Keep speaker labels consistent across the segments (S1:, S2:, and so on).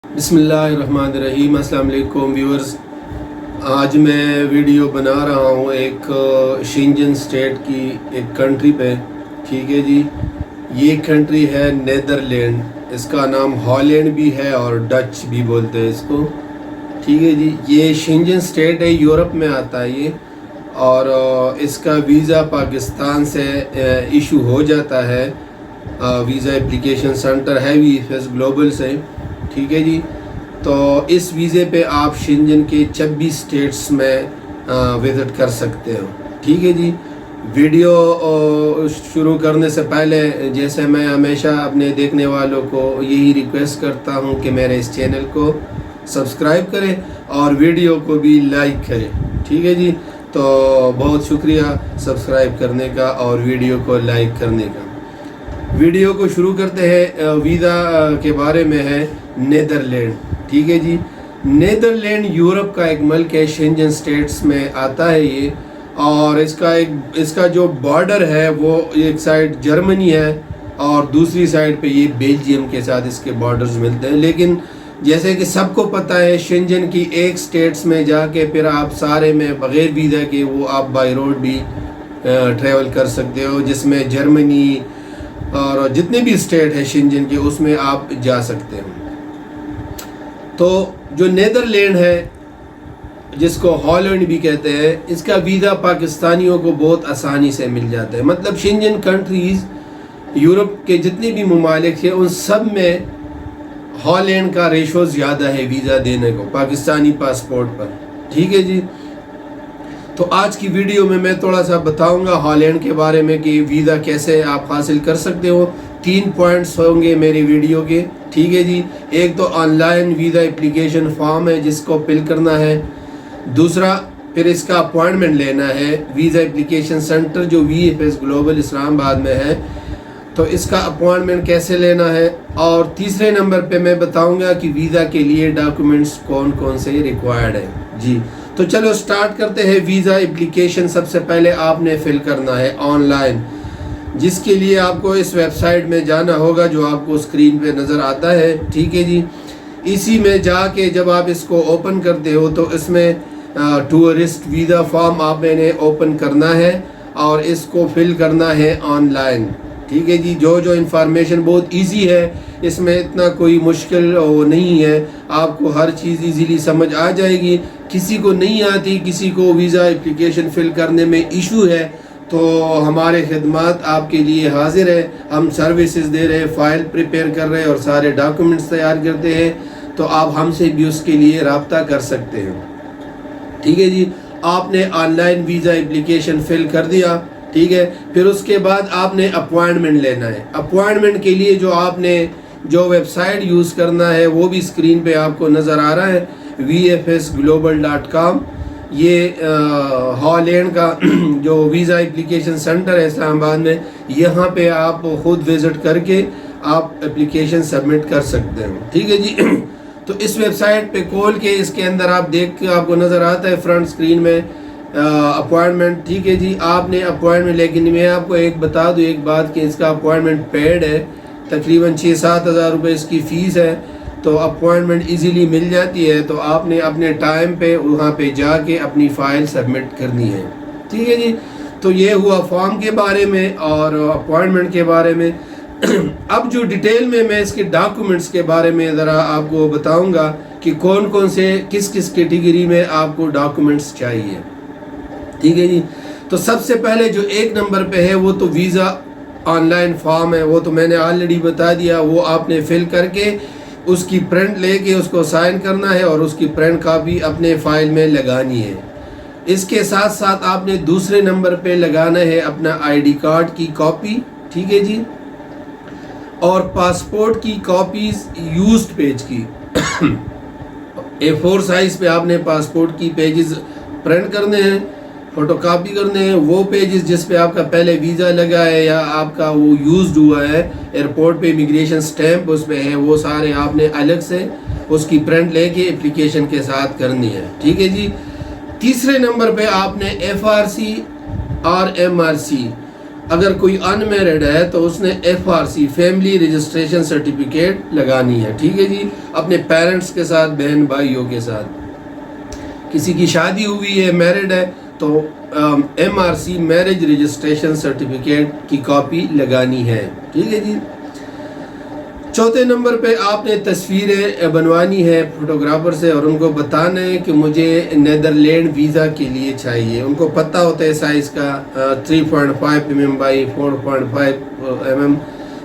S1: بسم اللہ الرحمن الرحیم۔ السلام علیکم ویورز، آج میں ویڈیو بنا رہا ہوں ایک شینجن سٹیٹ کی ایک کنٹری پہ، ٹھیک ہے جی۔ یہ کنٹری ہے نیدرلینڈ، اس کا نام ہالینڈ بھی ہے اور ڈچ بھی بولتے ہیں اس کو، ٹھیک ہے جی۔ یہ شینجن سٹیٹ ہے، یورپ میں آتا ہے یہ، اور اس کا ویزا پاکستان سے ایشو ہو جاتا ہے، ویزا اپلیکیشن سینٹر ہے VFS گلوبل سے، ٹھیک ہے جی۔ تو اس ویزے پہ آپ شینجن کے 26 سٹیٹس میں وزٹ کر سکتے ہو، ٹھیک ہے جی۔ ویڈیو شروع کرنے سے پہلے جیسے میں ہمیشہ اپنے دیکھنے والوں کو یہی ریکویسٹ کرتا ہوں کہ میرے اس چینل کو سبسکرائب کریں اور ویڈیو کو بھی لائک کریں، ٹھیک ہے جی۔ تو بہت شکریہ سبسکرائب کرنے کا اور ویڈیو کو لائک کرنے کا۔ ویڈیو کو شروع کرتے ہیں۔ ویزا کے بارے میں ہے نیدرلینڈ، ٹھیک ہے جی۔ نیدرلینڈ یورپ کا ایک ملک ہے، شینجن سٹیٹس میں آتا ہے یہ، اور اس کا جو بارڈر ہے وہ ایک سائڈ جرمنی ہے اور دوسری سائڈ پہ یہ بیلجیم کے ساتھ اس کے بارڈرز ملتے ہیں۔ لیکن جیسے کہ سب کو پتہ ہے، شینجن کی ایک سٹیٹس میں جا کے پھر آپ سارے میں بغیر ویزا کے وہ آپ بائی روڈ بھی ٹریول کر سکتے ہو، جس میں جرمنی اور جتنے بھی اسٹیٹ ہے شینجن کے اس میں آپ جا سکتے ہو۔ تو جو نیدرلینڈ ہے، جس کو ہالینڈ بھی کہتے ہیں، اس کا ویزا پاکستانیوں کو بہت آسانی سے مل جاتا ہے۔ مطلب شینجن کنٹریز یورپ کے جتنے بھی ممالک ہیں ان سب میں ہالینڈ کا ریشو زیادہ ہے ویزا دینے کو پاکستانی پاسپورٹ پر، ٹھیک ہے جی۔ تو آج کی ویڈیو میں تھوڑا سا بتاؤں گا ہالینڈ کے بارے میں کہ ویزا کیسے آپ حاصل کر سکتے ہو۔ 3 پوائنٹس ہوں گے میری ویڈیو کے، ٹھیک ہے جی۔ ایک تو on line visa application form ہے جس کو فل کرنا ہے، دوسرا پھر اس کا اپوائنٹمنٹ لینا ہے ویزا اپلیکیشن سینٹر جو VFS گلوبل اسلام آباد میں ہے، تو اس کا اپوائنٹمنٹ کیسے لینا ہے، اور تیسرے نمبر پہ میں بتاؤں گا کہ ویزا کے لیے ڈاکومنٹس کون کون سے ریکوائرڈ ہیں جی۔ تو چلو سٹارٹ کرتے ہیں۔ ویزا اپلیکیشن سب سے پہلے آپ نے فل کرنا ہے آن لائن، جس کے لیے آپ کو اس ویب سائٹ میں جانا ہوگا جو آپ کو اسکرین پہ نظر آتا ہے، ٹھیک ہے جی۔ اسی میں جا کے جب آپ اس کو اوپن کرتے ہو تو اس میں ٹورسٹ ویزا فارم آپ نے اوپن کرنا ہے اور اس کو فل کرنا ہے آن لائن، ٹھیک ہے جی۔ جو انفارمیشن بہت ایزی ہے، اس میں اتنا کوئی مشکل نہیں ہے، آپ کو ہر چیز ایزیلی سمجھ آ جائے گی۔ کسی کو نہیں آتی، کسی کو ویزا اپلیکیشن فل کرنے میں ایشو ہے، تو ہمارے خدمات آپ کے لیے حاضر ہے۔ ہم سروسز دے رہے، فائل پریپیئر کر رہے اور سارے ڈاکومنٹس تیار کرتے ہیں، تو آپ ہم سے بھی اس کے لیے رابطہ کر سکتے ہیں، ٹھیک ہے جی۔ آپ نے آن لائن ویزا اپلیکیشن فل کر دیا، ٹھیک ہے۔ پھر اس کے بعد آپ نے اپوائنٹمنٹ لینا ہے۔ اپوائنٹمنٹ کے لیے آپ نے جو ویب سائٹ یوز کرنا ہے وہ بھی اسکرین پہ آپ کو نظر آ رہا ہے، vfsglobal.com۔ یہ ہالینڈ کا جو ویزا اپلیکیشن سینٹر ہے اسلام آباد میں، یہاں پہ آپ خود وزٹ کر کے آپ اپلیکیشن سبمٹ کر سکتے ہیں، ٹھیک ہے جی۔ تو اس ویب سائٹ پہ کھول کے اس کے اندر آپ دیکھ کے آپ کو نظر آتا ہے فرنٹ اسکرین میں اپوائنٹمنٹ، ٹھیک ہے جی۔ آپ نے اپوائنٹمنٹ، لیکن میں آپ کو ایک بتا دوں ایک بات کہ اس کا اپوائنٹمنٹ پیڈ ہے، تقریباً 6-7 ہزار روپے اس کی فیس ہے، تو اپوائنٹمنٹ ایزیلی مل جاتی ہے۔ تو آپ نے اپنے ٹائم پہ وہاں پہ جا کے اپنی فائل سبمٹ کرنی ہے، ٹھیک ہے جی۔ تو یہ ہوا فارم کے بارے میں اور اپوائنٹمنٹ کے بارے میں۔ اب جو ڈیٹیل میں اس کے ڈاکومنٹس کے بارے میں ذرا آپ کو بتاؤں گا کہ کون کون سے کس کیٹیگری میں آپ کو ڈاکومنٹس چاہیے، ٹھیک ہے جی۔ تو سب سے پہلے جو 1 نمبر پہ ہے وہ تو ویزا آن لائن فارم ہے، وہ تو میں نے آلریڈی بتا دیا، وہ آپ نے فل کر کے اس کی پرنٹ لے کے اس کو سائن کرنا ہے اور اس کی پرنٹ کاپی اپنے فائل میں لگانی ہے۔ اس کے ساتھ ساتھ آپ نے دوسرے نمبر پہ لگانا ہے اپنا ID کارڈ کی کاپی، ٹھیک ہے جی، اور پاسپورٹ کی کاپیز یوزڈ پیج کی A4 سائز پہ آپ نے پاسپورٹ کی پیجز پرنٹ کرنے ہیں، فوٹو کاپی کرنے ہیں۔ وہ پیجز جس پہ آپ کا پہلے ویزا لگا ہے یا آپ کا وہ یوزڈ ہوا ہے ایئرپورٹ پہ امیگریشن سٹیمپ اس پہ ہے، وہ سارے آپ نے الگ سے اس کی پرنٹ لے کے اپلیکیشن کے ساتھ کرنی ہے، ٹھیک ہے جی۔ تیسرے نمبر پہ آپ نے FRC اور MRC اگر کوئی ان میرڈ ہے تو اس نے FRC فیملی رجسٹریشن سرٹیفکیٹ لگانی ہے، ٹھیک ہے جی، اپنے پیرنٹس کے ساتھ، بہن بھائیوں کے ساتھ۔ کسی کی شادی ہوئی ہے، میرڈ ہے، تو MRC میرج رجسٹریشن سرٹیفکیٹ کی کاپی لگانی ہے، ٹھیک ہے جی۔ چوتھے نمبر پہ آپ نے تصویریں بنوانی ہے فوٹوگرافر سے، اور ان کو بتانا ہے کہ مجھے نیدرلینڈ ویزا کے لیے چاہیے۔ ان کو پتہ ہوتا ہے سائز کا 3.5 mm بائی 4.5 mm،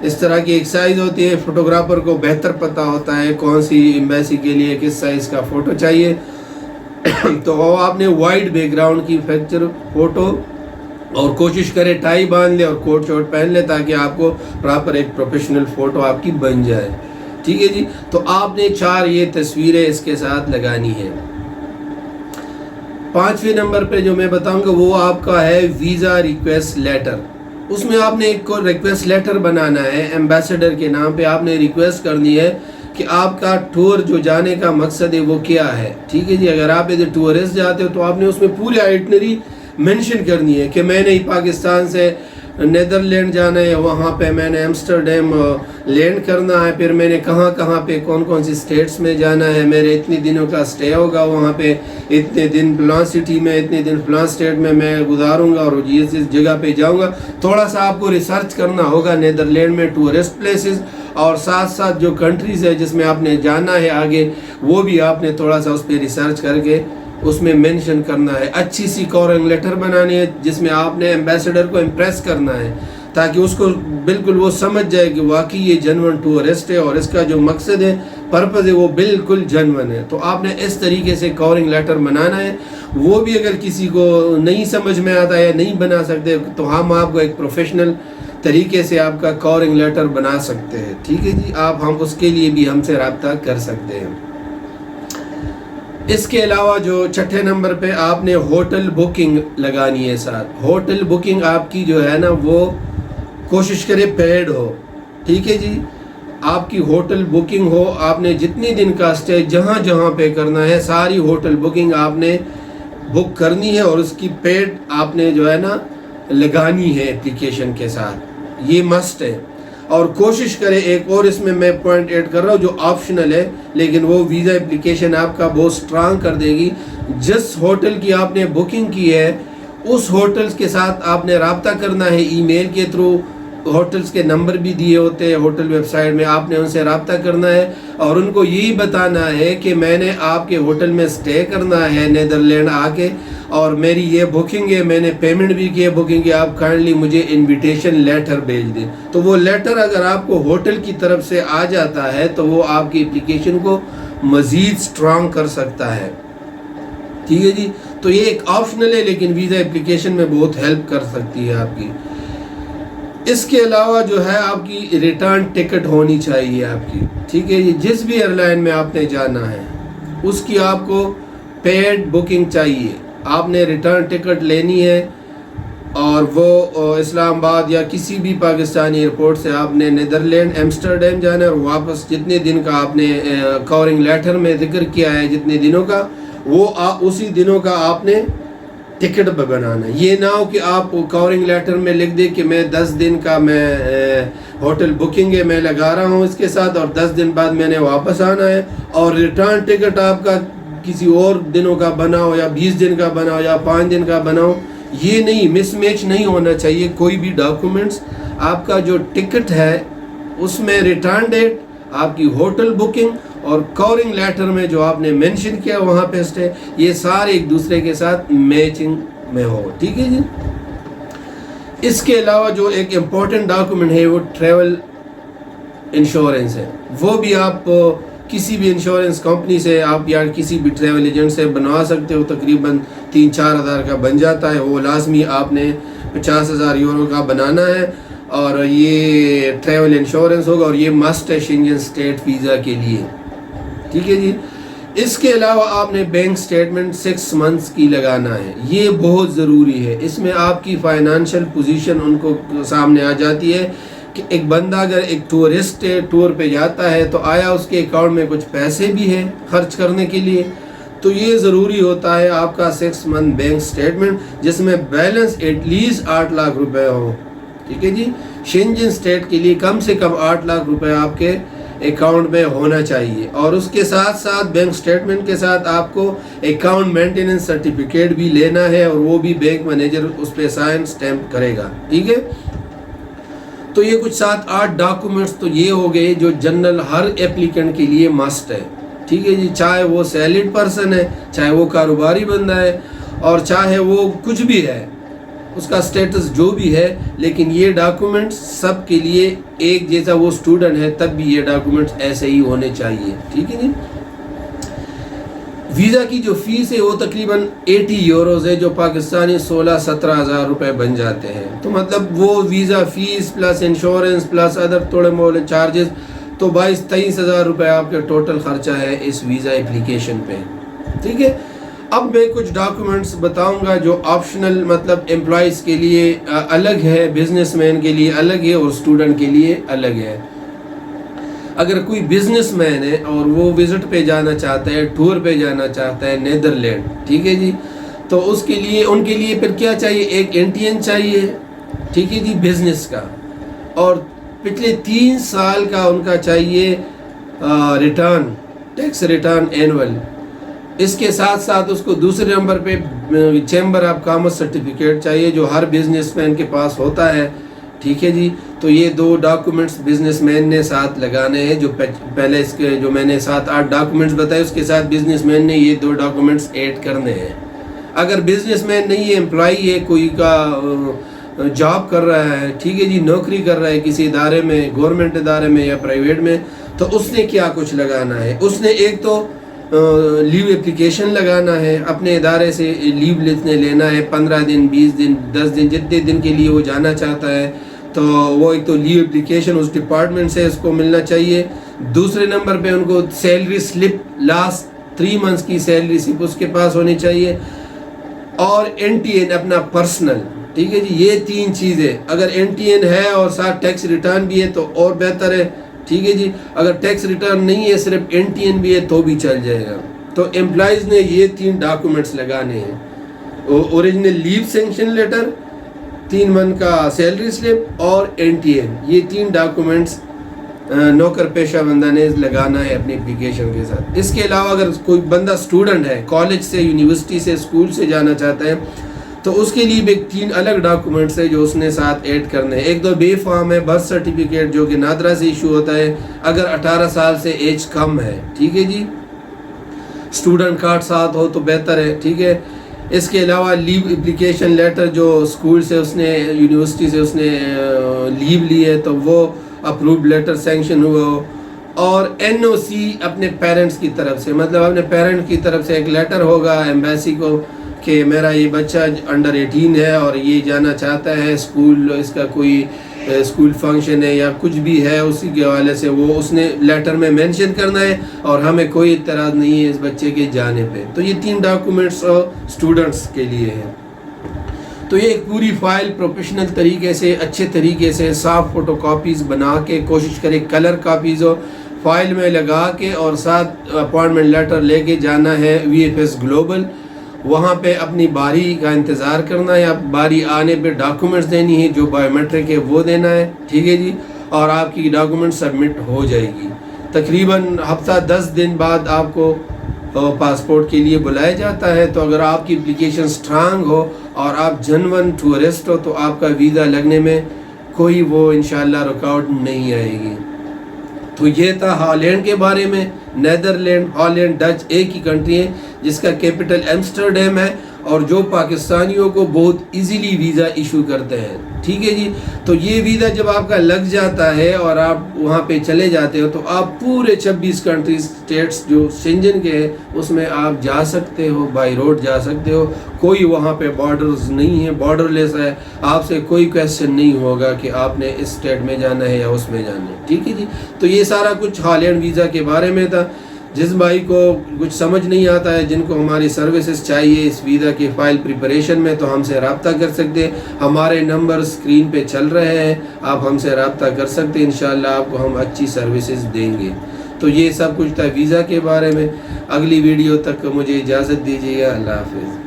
S1: اس طرح کی ایک سائز ہوتی ہے۔ فوٹوگرافر کو بہتر پتہ ہوتا ہے کون سی ایمبیسی کے لیے کس سائز کا فوٹو چاہیے۔ تو آپ نے وائٹ بیک گراؤنڈ کی فیکچر فوٹو، اور کوشش کرے ٹائی باندھ لے اور کوٹ شوٹ پہن لے تاکہ آپ کو پراپر ایک پروفیشنل فوٹو آپ کی بن جائے، ٹھیک ہے جی۔ تو آپ نے 4 یہ تصویریں اس کے ساتھ لگانی ہیں۔ 5ویں نمبر پہ جو میں بتاؤں گا وہ آپ کا ہے ویزا ریکویسٹ لیٹر۔ اس میں آپ نے ایک کو ریکویسٹ لیٹر بنانا ہے، ایمبیسڈر کے نام پہ آپ نے ریکویسٹ کرنی ہے کہ آپ کا ٹور جو جانے کا مقصد ہے وہ کیا ہے، ٹھیک ہے جی۔ اگر آپ ادھر ٹورسٹ جاتے ہو تو آپ نے اس میں پوری آئٹنری مینشن کرنی ہے کہ میں نے پاکستان سے نیدرلینڈ جانا ہے، وہاں پہ میں نے ایمسٹرڈیم لینڈ کرنا ہے، پھر میں نے کہاں کہاں پہ کون کون سی سٹیٹس میں جانا ہے، میرے اتنی دنوں کا سٹے ہوگا وہاں پہ، اتنے دن فلاں سٹی میں، اتنے دن فلاں سٹیٹ میں گزاروں گا، اور اس جگہ پہ جاؤں گا۔ تھوڑا سا آپ کو ریسرچ کرنا ہوگا نیدرلینڈ میں ٹورسٹ پلیسز، اور ساتھ ساتھ جو کنٹریز ہے جس میں آپ نے جانا ہے آگے، وہ بھی آپ نے تھوڑا سا اس پہ ریسرچ کر کے اس میں مینشن کرنا ہے۔ اچھی سی کورنگ لیٹر بنانی ہے جس میں آپ نے ایمبیسڈر کو امپریس کرنا ہے تاکہ اس کو بالکل وہ سمجھ جائے کہ واقعی یہ جنون ٹورسٹ ہے اور اس کا جو مقصد ہے، پرپز ہے، وہ بالکل جنون ہے۔ تو آپ نے اس طریقے سے کورنگ لیٹر بنانا ہے۔ وہ بھی اگر کسی کو نہیں سمجھ میں آتا ہے یا نہیں بنا سکتے تو ہم آپ کو ایک پروفیشنل طریقے سے آپ کا کورنگ لیٹر بنا سکتے ہیں، ٹھیک ہے جی۔ ہم اس کے لیے بھی ہم سے رابطہ کر سکتے ہیں۔ اس کے علاوہ جو 6 نمبر پہ آپ نے ہوٹل بکنگ لگانی ہے ساتھ۔ ہوٹل بکنگ آپ کی جو ہے نا وہ کوشش کرے پیڈ ہو، ٹھیک ہے جی۔ آپ کی ہوٹل بکنگ ہو، آپ نے جتنی دن کا سٹے جہاں جہاں پہ کرنا ہے ساری ہوٹل بکنگ آپ نے بک کرنی ہے، اور اس کی پیڈ آپ نے جو ہے نا لگانی ہے اپلیکیشن کے ساتھ، یہ مسٹ ہے۔ اور کوشش کرے، ایک اور اس میں پوائنٹ ایڈ کر رہا ہوں جو آپشنل ہے لیکن وہ ویزا اپلیکیشن آپ کا بہت سٹرانگ کر دے گی۔ جس ہوٹل کی آپ نے بکنگ کی ہے اس ہوٹلز کے ساتھ آپ نے رابطہ کرنا ہے ای میل کے تھرو، ہوٹلز کے نمبر بھی دیے ہوتے ہیں ہوٹل ویب سائٹ میں، آپ نے ان سے رابطہ کرنا ہے اور ان کو یہی بتانا ہے کہ میں نے آپ کے ہوٹل میں سٹے کرنا ہے نیدرلینڈ آ کے، اور میری یہ بکنگ ہے، میں نے پیمنٹ بھی کی ہے بکنگ کی، آپ کائنڈلی مجھے انویٹیشن لیٹر بھیج دیں۔ تو وہ لیٹر اگر آپ کو ہوٹل کی طرف سے آ جاتا ہے تو وہ آپ کی اپلیکیشن کو مزید سٹرانگ کر سکتا ہے، ٹھیک ہے جی۔ تو یہ ایک آپشنل ہے لیکن ویزا اپلیکیشن میں بہت ہیلپ کر سکتی ہے آپ کی۔ اس کے علاوہ جو ہے آپ کی ریٹرن ٹکٹ ہونی چاہیے آپ کی، ٹھیک ہے جی۔ جس بھی ایئر لائن میں آپ نے جانا ہے اس کی آپ کو پیڈ بکنگ چاہیے، آپ نے ریٹرن ٹکٹ لینی ہے، اور وہ اسلام آباد یا کسی بھی پاکستانی ایئرپورٹ سے آپ نے نیدرلینڈ ایمسٹرڈیم جانا ہے، اور واپس جتنے دن کا آپ نے کورنگ لیٹر میں ذکر کیا ہے جتنے دنوں کا، وہ اسی دنوں کا آپ نے ٹکٹ پہ بنانا ہے۔ یہ نہ ہو کہ آپ کورنگ لیٹر میں لکھ دیں کہ میں 10 دن کا میں ہوٹل بکنگ ہے میں لگا رہا ہوں اس کے ساتھ، اور 10 دن بعد میں نے واپس آنا ہے، اور ریٹرن ٹکٹ آپ کا کسی اور دنوں کا بناؤ یا 20 دن کا بناؤ یا 5 دن کا بناؤ۔ یہ نہیں، مس میچ نہیں ہونا چاہیے کوئی بھی ڈاکومنٹس۔ آپ کا جو ٹکٹ ہے اس میں ریٹرن ڈیٹ، آپ کی ہوٹل بکنگ اور کورنگ لیٹر میں جو آپ نے مینشن کیا وہاں پہ سٹے، یہ سارے ایک دوسرے کے ساتھ میچنگ میں ہو، ٹھیک ہے جی۔ اس کے علاوہ جو ایک امپورٹنٹ ڈاکومنٹ ہے وہ ٹریول انشورنس ہے، وہ بھی آپ کسی بھی انشورنس کمپنی سے آپ یا کسی بھی ٹریول ایجنٹ سے بنوا سکتے ہو، تقریباً 3-4 ہزار کا بن جاتا ہے۔ وہ لازمی آپ نے 50,000 یورو کا بنانا ہے، اور یہ ٹریول انشورنس ہوگا، اور یہ مسٹ ہے شینجن اسٹیٹ ویزا کے لیے، ٹھیک ہے جی۔ اس کے علاوہ آپ نے بینک سٹیٹمنٹ 6 منتھس کی لگانا ہے، یہ بہت ضروری ہے۔ اس میں آپ کی فائنانشل پوزیشن ان کو سامنے آ جاتی ہے کہ ایک بندہ اگر ایک ٹورسٹ ٹور پہ جاتا ہے تو آیا اس کے اکاؤنٹ میں کچھ پیسے بھی ہیں خرچ کرنے کے لیے، تو یہ ضروری ہوتا ہے آپ کا 6 منتھ بینک سٹیٹمنٹ جس میں بیلنس ایٹ لیسٹ 8 لاکھ روپے ہو، ٹھیک ہے جی. شینجن اسٹیٹ کے لیے کم سے کم 8 لاکھ روپے آپ کے اکاؤنٹ میں ہونا چاہیے, اور اس کے ساتھ ساتھ بینک سٹیٹمنٹ کے ساتھ آپ کو اکاؤنٹ مینٹیننس سرٹیفکیٹ بھی لینا ہے, اور وہ بھی بینک مینیجر اس پہ سائن سٹیمپ کرے گا. ٹھیک ہے, تو یہ کچھ 7-8 ڈاکومنٹس تو یہ ہو گئے جو جنرل ہر اپلیکنٹ کے لیے مسٹ ہے. ٹھیک ہے جی, چاہے وہ سیلڈ پرسن ہے, چاہے وہ کاروباری بندہ ہے, اور چاہے وہ کچھ بھی ہے, اس کا سٹیٹس جو بھی ہے, لیکن یہ ڈاکومنٹس سب کے لیے ایک جیسا. وہ اسٹوڈنٹ ہے تب بھی یہ ڈاکومنٹس ایسے ہی ہونے چاہیے. ٹھیک ہے جی. ویزا کی جو فیس ہے وہ تقریباً 80 یوروز ہے, جو پاکستانی 16-17 ہزار روپے بن جاتے ہیں. تو مطلب وہ visa fees plus insurance plus other تھوڑے مولے چارجز, تو 22-23 ہزار روپے آپ کے ٹوٹل خرچہ ہے اس ویزا اپلیکیشن پہ. ٹھیک ہے, اب میں کچھ ڈاکومنٹس بتاؤں گا جو آپشنل مطلب امپلائیز کے لیے الگ ہے, بزنس مین کے لیے الگ ہے, اور اسٹوڈنٹ کے لیے الگ ہے. اگر کوئی بزنس مین ہے اور وہ وزٹ پہ جانا چاہتا ہے, ٹور پہ جانا چاہتا ہے نیدرلینڈ, ٹھیک ہے جی, تو اس کے لیے ان کے لیے پھر کیا چاہیے, ایک NTN چاہیے. ٹھیک ہے جی, بزنس کا, اور پچھلے 3 سال کا ان کا چاہیے ریٹرن, ٹیکس ریٹرن اینول. اس کے ساتھ ساتھ اس کو دوسرے نمبر پہ چیمبر آف کامرس سرٹیفکیٹ چاہیے, جو ہر بزنس مین کے پاس ہوتا ہے. ٹھیک ہے جی, تو یہ 2 ڈاکومنٹس بزنس مین نے ساتھ لگانے ہیں. جو پہلے اس کے جو میں نے 7-8 ڈاکومنٹس بتائے, اس کے ساتھ بزنس مین نے یہ 2 ڈاکومنٹس ایڈ کرنے ہیں. اگر بزنس مین نہیں ہے, امپلائی ہے, کوئی کا جاب کر رہا ہے, ٹھیک ہے جی, نوکری کر رہا ہے کسی ادارے میں, گورنمنٹ ادارے میں یا پرائیویٹ میں, تو اس نے کیا کچھ لگانا ہے. اس نے ایک تو لیو اپلیکیشن لگانا ہے, اپنے ادارے سے لیو لینا ہے, 15 دن 20 دن 10 دن جتنے دن کے لیے وہ جانا چاہتا ہے, تو وہ ایک تو لیو اپلیکیشن اس ڈپارٹمنٹ سے اس کو ملنا چاہیے. دوسرے نمبر پہ ان کو سیلری سلپ, لاسٹ 3 منتھس کی سیلری سلپ اس کے پاس ہونی چاہیے, اور NTN اپنا پرسنل. ٹھیک ہے جی, یہ 3 چیزیں. اگر NTN ہے اور ساتھ ٹیکس ریٹرن بھی ہے تو اور بہتر ہے. ٹھیک ہے جی, اگر ٹیکس ریٹرن نہیں ہے, صرف NTN بھی ہے تو بھی چل جائے گا. تو امپلائیز نے یہ 3 ڈاکومنٹس لگانے ہیں, اوریجنل لیو سینکشن لیٹر, 3 منتھ کا سیلری سلپ, اور NTN. یہ 3 ڈاکومنٹس نوکر پیشہ بندہ نے لگانا ہے اپنی اپلیکیشن کے ساتھ. اس کے علاوہ اگر کوئی بندہ اسٹوڈنٹ ہے, کالج سے, یونیورسٹی سے, اسکول سے جانا چاہتا ہے, تو اس کے لیے بھی 3 الگ ڈاکومنٹس ہے جو اس نے ساتھ ایڈ کرنے ہیں. ایک تو بے فارم ہے, برتھ سرٹیفکیٹ, جو کہ نادرا سے ایشو ہوتا ہے اگر 18 سال سے ایج کم ہے. ٹھیک ہے جی, اسٹوڈنٹ کارڈ ساتھ ہو تو بہتر ہے. ٹھیک ہے, اس کے علاوہ لیو اپلیکیشن لیٹر, جو اسکول سے اس نے, یونیورسٹی سے اس نے لیو لی ہے تو وہ اپرووڈ لیٹر سینکشن ہوا ہو, اور NOC اپنے پیرنٹس کی طرف سے, مطلب اپنے پیرنٹ کی طرف سے ایک لیٹر ہوگا ایمبیسی کو کہ میرا یہ بچہ انڈر 18 ہے اور یہ جانا چاہتا ہے اسکول, اس کا کوئی اسکول فنکشن ہے یا کچھ بھی ہے, اسی کے حوالے سے وہ اس نے لیٹر میں مینشن کرنا ہے, اور ہمیں کوئی اعتراض نہیں ہے اس بچے کے جانے پہ. تو یہ 3 ڈاکومنٹس اسٹوڈنٹس کے لیے ہیں. تو یہ ایک پوری فائل پروفیشنل طریقے سے, اچھے طریقے سے, صاف فوٹو کاپیز بنا کے کوشش کرے, کلر کاپیز ہو, فائل میں لگا کے, اور ساتھ اپوائنٹمنٹ لیٹر لے کے جانا ہے VFS گلوبل. وہاں پہ اپنی باری کا انتظار کرنا ہے, باری آنے پہ ڈاکومنٹس دینی ہے, جو بایو میٹرک ہے وہ دینا ہے. ٹھیک ہے جی, اور آپ کی ڈاکومنٹ سبمٹ ہو جائے گی. تقریباً ہفتہ 10 دن بعد آپ کو پاسپورٹ کے لیے بلایا جاتا ہے. تو اگر آپ کی اپلیکیشن سٹرانگ ہو اور آپ جنون ٹورسٹ ہو, تو آپ کا ویزا لگنے میں کوئی وہ انشاءاللہ رکاوٹ نہیں آئے گی. تو یہ تھا ہالینڈ کے بارے میں. نیدرلینڈ, ہالینڈ, ڈچ ایک ہی کنٹری ہے جس کا کیپٹل ایمسٹرڈیم ہے, اور جو پاکستانیوں کو بہت ایزیلی ویزا ایشو کرتے ہیں. ٹھیک ہے جی, تو یہ ویزا جب آپ کا لگ جاتا ہے اور آپ وہاں پہ چلے جاتے ہو, تو آپ پورے 26 کنٹریز اسٹیٹس جو شنجن کے ہیں اس میں آپ جا سکتے ہو, بائی روڈ جا سکتے ہو. کوئی وہاں پہ بارڈرز نہیں ہے, بارڈر لیس ہے. آپ سے کوئی کویسچن نہیں ہوگا کہ آپ نے اس اسٹیٹ میں جانا ہے یا اس میں جانا ہے. ٹھیک ہے جی, تو یہ سارا کچھ ہالینڈ ویزا کے بارے میں تھا. جس بھائی کو کچھ سمجھ نہیں آتا ہے, جن کو ہماری سروسز چاہیے اس ویزا کی فائل پریپریشن میں, تو ہم سے رابطہ کر سکتے ہیں. ہمارے نمبر اسکرین پہ چل رہے ہیں, آپ ہم سے رابطہ کر سکتے ہیں. انشاءاللہ آپ کو ہم اچھی سروسز دیں گے. تو یہ سب کچھ تھا ویزا کے بارے میں. اگلی ویڈیو تک مجھے اجازت دیجیے گا. اللہ حافظ.